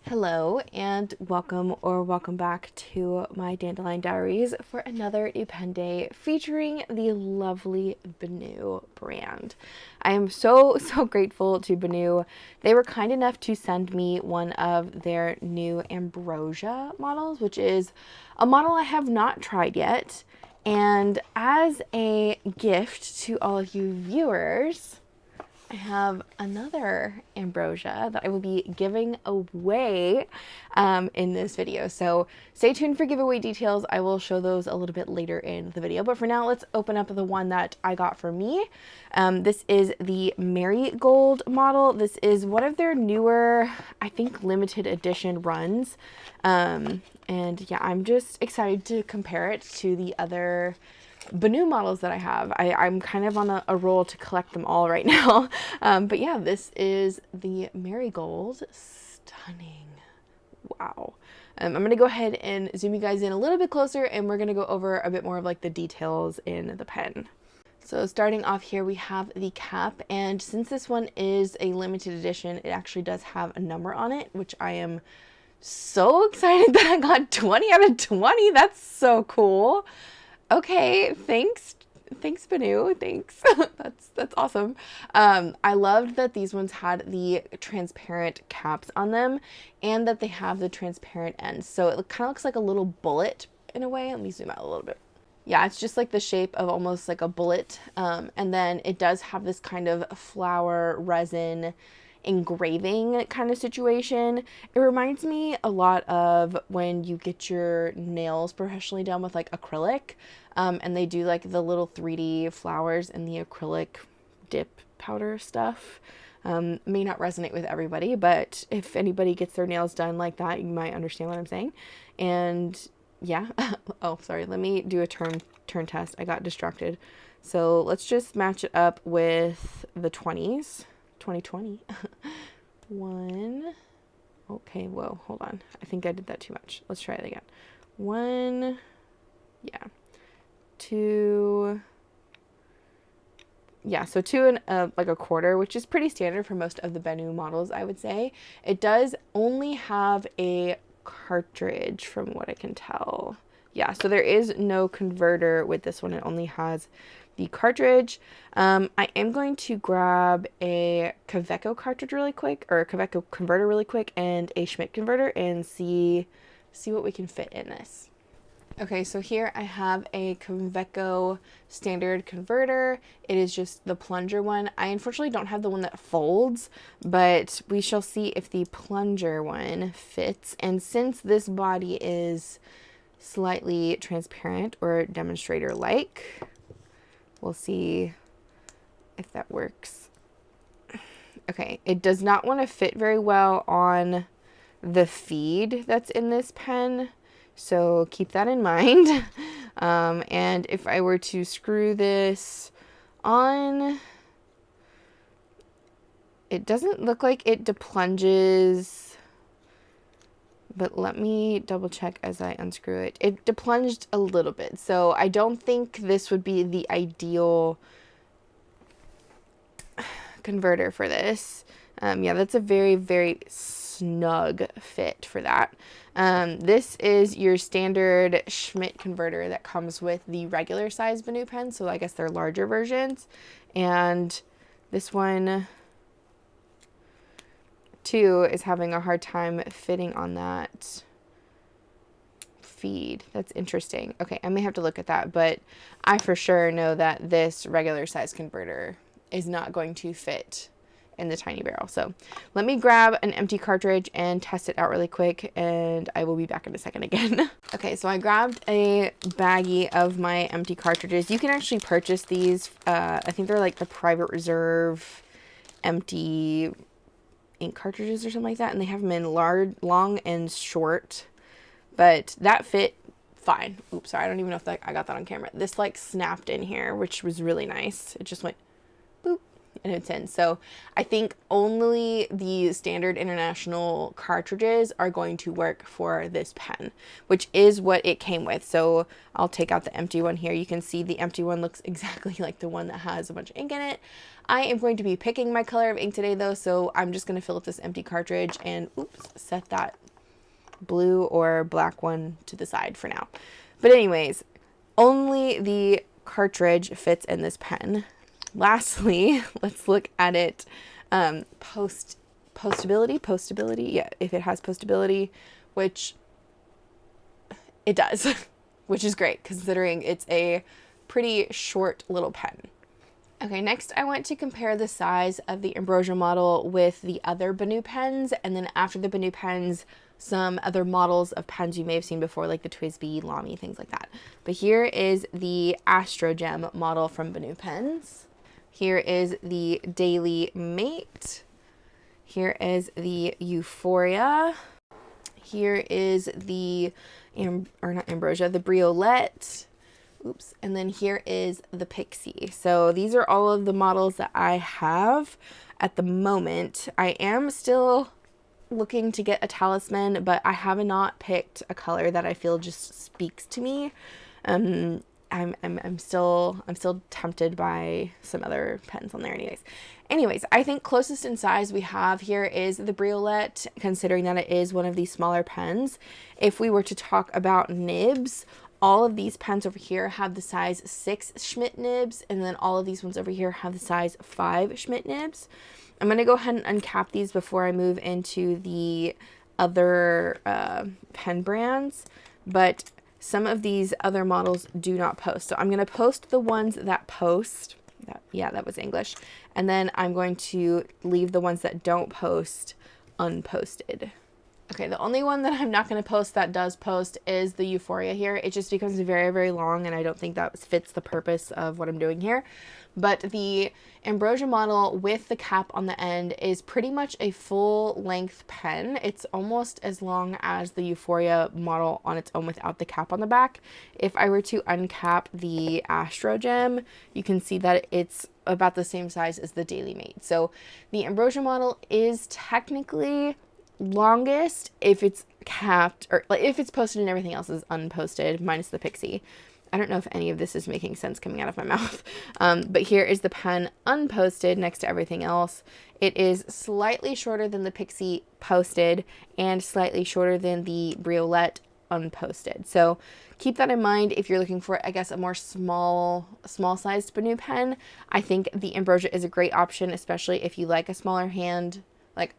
Hello and welcome back to my Dandelion Diaries for another new pen day featuring the lovely Benu brand. I am so grateful to Benu. They were kind enough to send me one of their new Ambrosia models, which is a model I have not tried yet. And as a gift to all of you viewers, I have another Ambrosia that I will be giving away in this video. So stay tuned for giveaway details. I will show those a little bit later in the video. But for now, let's open up the one that I got for me. This is the Marigold model. This is one of their newer, I think, limited edition runs. And yeah, I'm just excited to compare it to the other Benu models that I have. I'm kind of on a roll to collect them all right now. But yeah, this is the Marigold. Stunning. Wow. I'm going to go ahead and zoom you guys in a little bit closer, and we're going to go over a bit more of like the details in the pen. So starting off here, we have the cap, and since this one is a limited edition, it actually does have a number on it, which I am so excited that I got 20 out of 20. That's so cool. Okay, thanks Benu, thanks. That's awesome. I loved that these ones had the transparent caps on them and that they have the transparent ends. So it kind of looks like a little bullet in a way. Let me zoom out a little bit. Yeah, it's just like the shape of almost like a bullet. And then it does have this kind of flower resin engraving kind of situation. It reminds me a lot of when you get your nails professionally done with like acrylic, and they do like the little 3D flowers and the acrylic dip powder stuff. May not resonate with everybody, but if anybody gets their nails done like that, you might understand what I'm saying. And yeah, oh sorry, let me do a turn test. I got distracted. So let's just match it up with the 20s. 2020. One. Okay, whoa, hold on. I think I did that too much. Let's try it again. One. Yeah. Two. Yeah, so 2 and like a quarter, which is pretty standard for most of the Benu models, I would say. It does only have a cartridge from what I can tell. Yeah, so there is no converter with this one. It only has the cartridge. I am going to grab a Kaweco cartridge really quick, or a Kaweco converter really quick, and a Schmidt converter, and see what we can fit in this. Okay, so here I have a Kaweco standard converter. It is just the plunger one. I unfortunately don't have the one that folds, but we shall see if the plunger one fits. And since this body is slightly transparent or demonstrator-like, we'll see if that works. Okay, it does not want to fit very well on the feed that's in this pen, so keep that in mind. And if I were to screw this on, it doesn't look like it deplunges, but let me double check as I unscrew it. It deplunged a little bit, so I don't think this would be the ideal converter for this. Yeah, that's a very snug fit for that. This is your standard Schmidt converter that comes with the regular size Benu pen, so I guess they're larger versions. And this one too is having a hard time fitting on that feed. That's interesting. Okay, I may have to look at that, but I for sure know that this regular size converter is not going to fit in the tiny barrel. So let me grab an empty cartridge and test it out really quick, and I will be back in a second again. Okay, so I grabbed a baggie of my empty cartridges. You can actually purchase these. I think they're like the Private Reserve empty ink cartridges or something like that, and they have them in large, long and short, but that fit fine. Oops, sorry, I don't even know if I got that on camera. This like snapped in here, which was really nice. It just went boop. in a tin. So I think only the standard international cartridges are going to work for this pen, which is what it came with. So I'll take out the empty one here. You can see the empty one looks exactly like the one that has a bunch of ink in it. I am going to be picking my color of ink today though, so I'm just going to fill up this empty cartridge and set that blue or black one to the side for now. But anyways, only the cartridge fits in this pen. Lastly, let's look at it postability. Yeah, if it has postability, which it does, which is great considering it's a pretty short little pen. Okay, next I want to compare the size of the Ambrosia model with the other Benu pens, and then after the Benu pens, some other models of pens you may have seen before, like the 𝗦𝘁𝗶𝗍𝗏, 𝗦𝗵cie, things like that. But here is the Astro Gem model from Benu pens. Here is the Daily Mate. Here is the Euphoria. Here is the, not Ambrosia, the Briolette. Oops. And then here is the Pixie. So these are all of the models that I have at the moment. I am still looking to get a talisman, but I have not picked a color that I feel just speaks to me. I'm still tempted by some other pens on there anyways. I think closest in size we have here is the Briolette, considering that it is one of these smaller pens. If we were to talk about nibs, all of these pens over here have the size 6 Schmidt nibs, and then all of these ones over here have the size 5 Schmidt nibs. I'm going to go ahead and uncap these before I move into the other pen brands, but some of these other models do not post. So I'm going to post the ones that post. Yeah, that was English. And then I'm going to leave the ones that don't post unposted. Okay, the only one that I'm not going to post that does post is the Euphoria here. It just becomes very, very long, and I don't think that fits the purpose of what I'm doing here. But the Ambrosia model with the cap on the end is pretty much a full-length pen. It's almost as long as the Euphoria model on its own without the cap on the back. If I were to uncap the Astro Gem, you can see that it's about the same size as the Daily Mate. So the Ambrosia model is technically longest if it's capped, or like if it's posted and everything else is unposted minus the Pixie. I don't know if any of this is making sense coming out of my mouth. But here is the pen unposted next to everything else. It is slightly shorter than the Pixie posted and slightly shorter than the Briolette unposted. So keep that in mind if you're looking for, I guess, a more small sized Benu pen. I think the Ambrosia is a great option, especially if you like a smaller hand,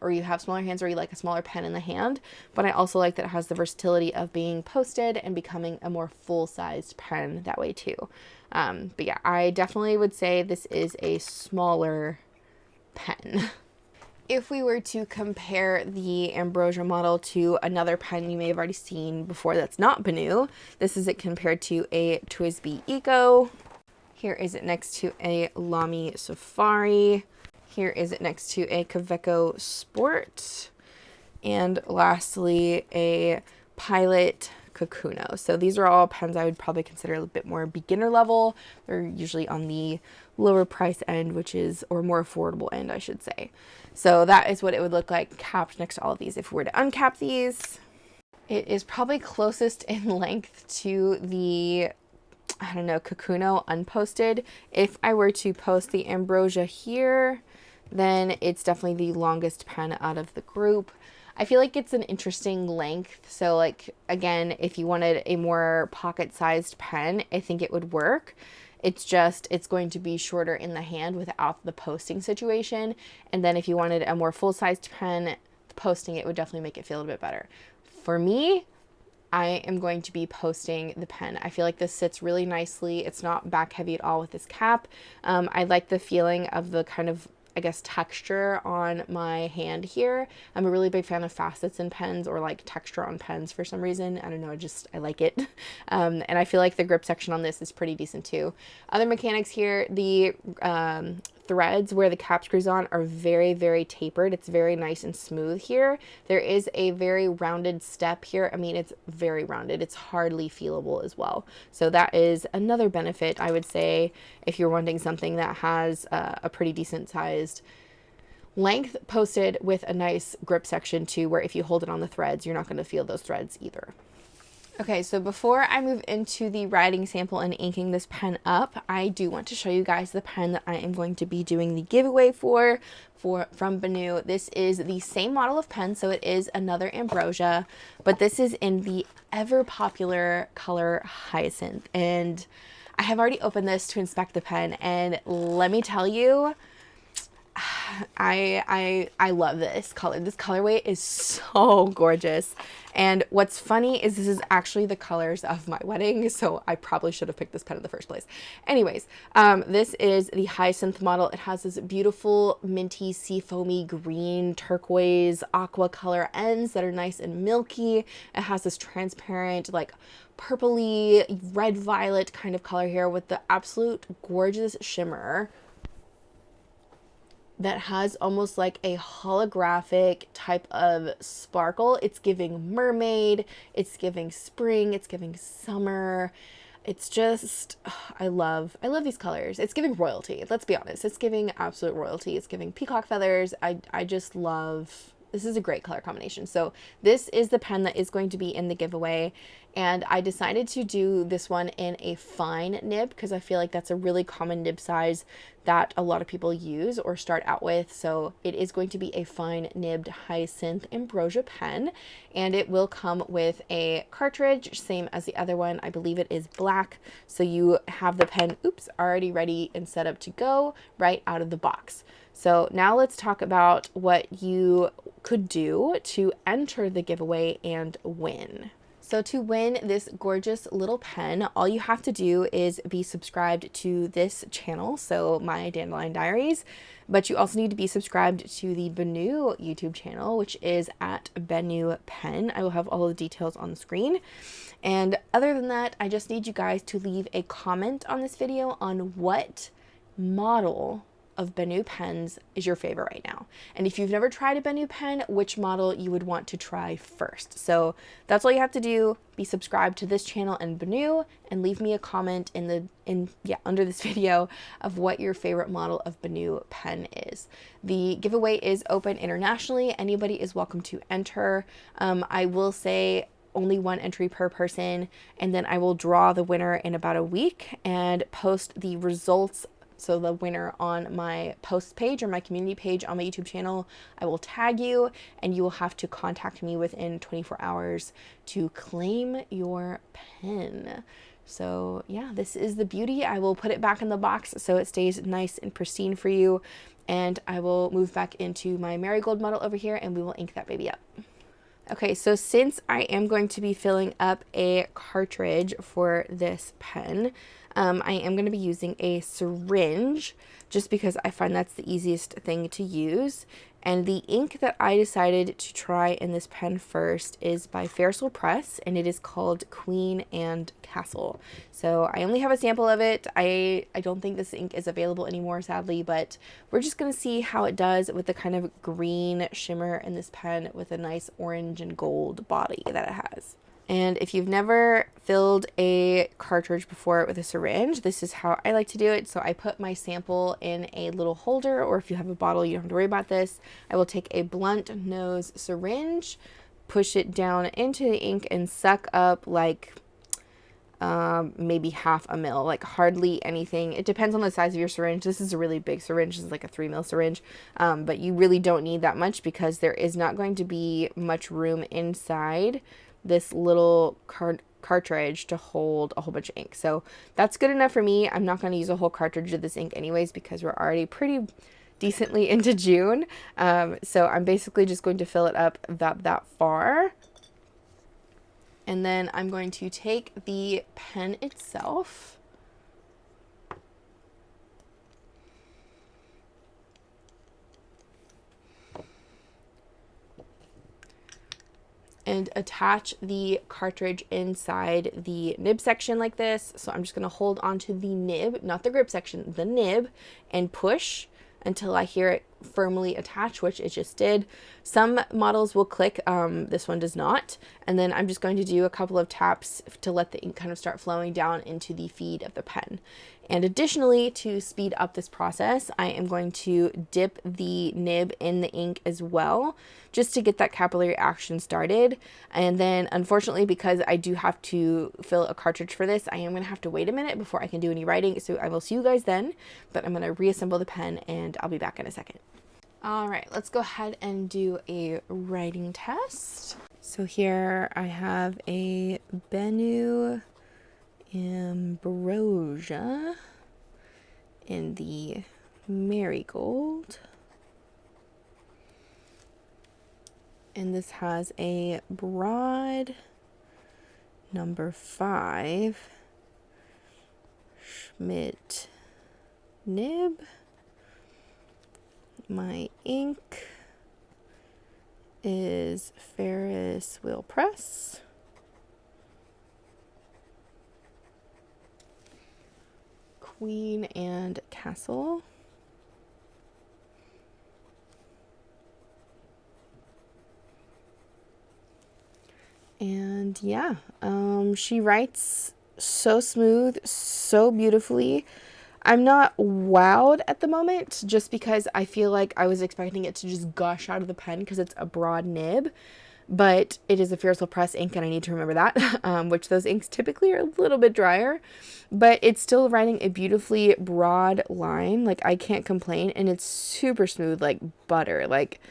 or you have smaller hands, or you like a smaller pen in the hand. But I also like that it has the versatility of being posted and becoming a more full-sized pen that way too. But yeah, I definitely would say this is a smaller pen. If we were to compare the Ambrosia model to another pen you may have already seen before that's not Benu, this is it compared to a 𝗦𝘁𝗶𝗍𝗏 Eco. Here is it next to a 𝗦𝗵cie Safari. Here is it next to a Kaweco Sport. And lastly, a Pilot Kakuno. So these are all pens I would probably consider a bit more beginner level. They're usually on the lower price end, or more affordable end, I should say. So that is what it would look like capped next to all of these. If we were to uncap these, it is probably closest in length to the, I don't know, Kakuno unposted. If I were to post the Ambrosia here, then it's definitely the longest pen out of the group. I feel like it's an interesting length. So like, again, if you wanted a more pocket-sized pen, I think it would work. It's going to be shorter in the hand without the posting situation. And then if you wanted a more full-sized pen, posting it would definitely make it feel a bit better. For me, I am going to be posting the pen. I feel like this sits really nicely. It's not back heavy at all with this cap. I like the feeling of the kind of, I guess, texture on my hand here. I'm a really big fan of facets in pens, or like texture on pens for some reason. I don't know, I like it. And I feel like the grip section on this is pretty decent too. Other mechanics here, the threads where the cap screws on are very, very tapered. It's very nice and smooth here. There is a very rounded step here. I mean, it's very rounded. It's hardly feelable as well. So that is another benefit, I would say, if you're wanting something that has a pretty decent sized length, posted with a nice grip section too, where if you hold it on the threads, you're not going to feel those threads either. Okay, so before I move into the writing sample and inking this pen up, I do want to show you guys the pen that I am going to be doing the giveaway from Benu. This is the same model of pen, so it is another Ambrosia, but this is in the ever popular color Hyacinth. And I have already opened this to inspect the pen, and let me tell you, I love this color. This colorway is so gorgeous. And what's funny is this is actually the colors of my wedding, so I probably should have picked this pen in the first place. Anyways, this is the Hyacinth model. It has this beautiful minty sea foamy green, turquoise, aqua color ends that are nice and milky. It has this transparent, like purpley, red violet kind of color here with the absolute gorgeous shimmer that has almost like a holographic type of sparkle. It's giving mermaid, it's giving spring, it's giving summer. It's just, I love these colors. It's giving royalty. Let's be honest. It's giving absolute royalty. It's giving peacock feathers. I just love, this is a great color combination. So this is the pen that is going to be in the giveaway. And I decided to do this one in a fine nib because I feel like that's a really common nib size that a lot of people use or start out with. So it is going to be a fine nibbed Hyacinth Ambrosia pen, and it will come with a cartridge, same as the other one. I believe it is black. So you have the pen, already ready and set up to go right out of the box. So now let's talk about what you could do to enter the giveaway and win. So to win this gorgeous little pen, all you have to do is be subscribed to this channel, so my Dandelion Diaries, but you also need to be subscribed to the Benu YouTube channel, which is at Benu Pen. I will have all of the details on the screen. And other than that, I just need you guys to leave a comment on this video on what model of Benu pens is your favorite right now. And if you've never tried a Benu pen, which model you would want to try first. So that's all you have to do. Be subscribed to this channel and Benu, and leave me a comment under this video of what your favorite model of Benu pen is. The giveaway is open internationally. Anybody is welcome to enter. I will say only one entry per person, and then I will draw the winner in about a week and post the results. So the winner on my post page or my community page on my YouTube channel, I will tag you, and you will have to contact me within 24 hours to claim your pen. So yeah, this is the beauty. I will put it back in the box so it stays nice and pristine for you. And I will move back into my Marigold model over here, and we will ink that baby up. Okay, so since I am going to be filling up a cartridge for this pen, I am going to be using a syringe just because I find that's the easiest thing to use. And the ink that I decided to try in this pen first is by Ferriswheel Press, and it is called Queen and Castle. So I only have a sample of it. I don't think this ink is available anymore, sadly, but we're just going to see how it does with the kind of green shimmer in this pen with a nice orange and gold body that it has. And if you've never filled a cartridge before with a syringe, this is how I like to do it. So I put my sample in a little holder, or if you have a bottle, you don't have to worry about this. I will take a blunt nose syringe, push it down into the ink, and suck up like maybe half a mil, like hardly anything. It depends on the size of your syringe. This is a really big syringe. This is like a 3 mil syringe, but you really don't need that much because there is not going to be much room inside this little cartridge to hold a whole bunch of ink. So that's good enough for me. I'm not going to use a whole cartridge of this ink anyways because we're already pretty decently into June. So I'm basically just going to fill it up that far. And then I'm going to take the pen itself and attach the cartridge inside the nib section like this. So I'm just going to hold onto the nib, not the grip section, the nib, and push until I hear it firmly attach, which it just did. Some models will click, this one does not. And then I'm just going to do a couple of taps to let the ink kind of start flowing down into the feed of the pen. And additionally, to speed up this process, I am going to dip the nib in the ink as well, just to get that capillary action started. And then unfortunately, because I do have to fill a cartridge for this, I am going to have to wait a minute before I can do any writing. So I will see you guys then, but I'm going to reassemble the pen and I'll be back in a second. All right, let's go ahead and do a writing test. So here I have a Benu Ambrosia in the Marigold. And this has a broad number 5 𝗦𝗵cie nib. My ink is Ferris Wheel Press. Queen and Castle. And yeah, she writes so smooth, so beautifully. I'm not wowed at the moment, just because I feel like I was expecting it to just gush out of the pen because it's a broad nib, but it is a Ferris Wheel Press ink and I need to remember that, which those inks typically are a little bit drier, but it's still writing a beautifully broad line. Like, I can't complain, and it's super smooth, like butter. Like,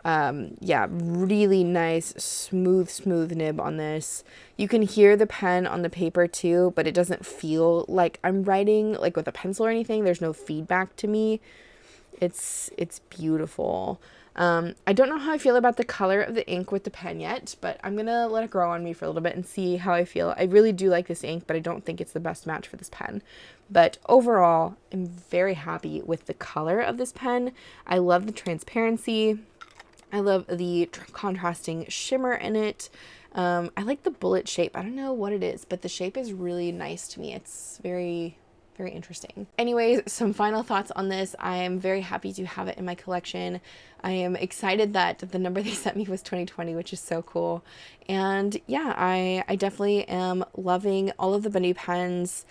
yeah, really nice, smooth nib on this. You can hear the pen on the paper too, but it doesn't feel like I'm writing like with a pencil or anything. There's no feedback to me. It's beautiful. I don't know how I feel about the color of the ink with the pen yet, but I'm gonna let it grow on me for a little bit and see how I feel. I really do like this ink, but I don't think it's the best match for this pen. But overall, I'm very happy with the color of this pen. I love the transparency. I love the contrasting shimmer in it. I like the bullet shape. I don't know what it is, but the shape is really nice to me. It's very interesting. Anyways, some final thoughts on this. I am very happy to have it in my collection. I am excited that the number they sent me was 2020, which is so cool. And yeah, I definitely am loving all of the Benu pens.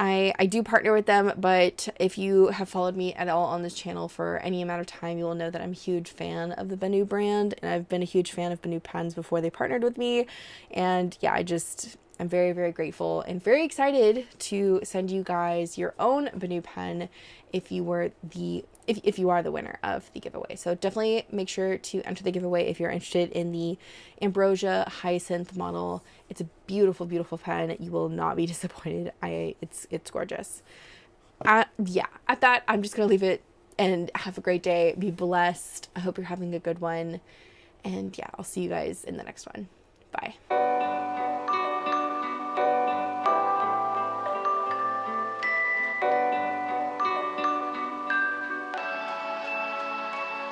I do partner with them, but if you have followed me at all on this channel for any amount of time, you will know that I'm a huge fan of the Benu brand, and I've been a huge fan of Benu pens before they partnered with me. And yeah, I'm very grateful and very excited to send you guys your own Benu pen if you are the winner of the giveaway. So definitely make sure to enter the giveaway if you're interested in the Ambrosia Hyacinth model. It's a beautiful pen. You will not be disappointed. It's gorgeous. Yeah, at that, I'm just gonna leave it and have a great day. Be blessed. I hope you're having a good one. And yeah, I'll see you guys in the next one. Bye.